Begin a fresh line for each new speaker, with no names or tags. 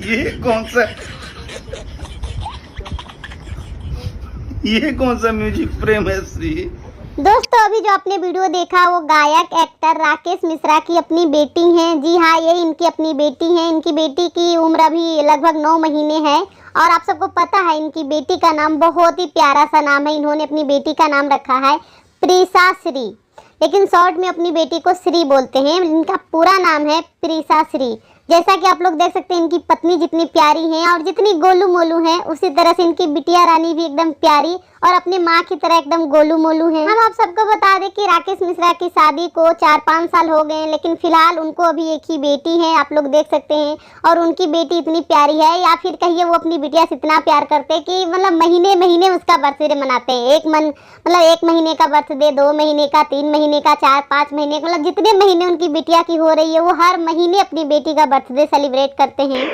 ये कौन सा म्यूजिक प्रेम है श्री?
दोस्तों अभी जो आपने वीडियो देखा वो गायक एक्टर राकेश मिश्रा की अपनी बेटी हैं। जी हाँ, ये इनकी अपनी बेटी है। इनकी बेटी की उम्र अभी लगभग 9 महीने है और आप सबको पता है इनकी बेटी का नाम बहुत ही प्यारा सा नाम है। इन्होंने अपनी बेटी का नाम रखा है प्रीसा श्री, लेकिन शॉर्ट में अपनी बेटी को श्री बोलते हैं। इनका पूरा नाम है प्रीसा श्री। जैसा कि आप लोग देख सकते हैं इनकी पत्नी जितनी प्यारी है और जितनी गोलू मोलू है उसी तरह से इनकी बिटिया रानी भी एकदम प्यारी और अपनी माँ की तरह एकदम गोलू मोलू है। हम आप सबको बता दें कि राकेश मिश्रा की शादी को 4-5 साल हो गए, लेकिन फिलहाल उनको अभी एक ही बेटी है, आप लोग देख सकते हैं। और उनकी बेटी इतनी प्यारी है, या फिर कहिए वो अपनी बिटिया से इतना प्यार करते हैं कि मतलब महीने महीने उसका बर्थडे मनाते हैं। एक महीने का बर्थडे, 2 महीने का, 3 महीने का, 4-5 महीने, मतलब जितने महीने उनकी बिटिया की हो रही है वो हर महीने अपनी बेटी का बर्थडे सेलिब्रेट करते हैं।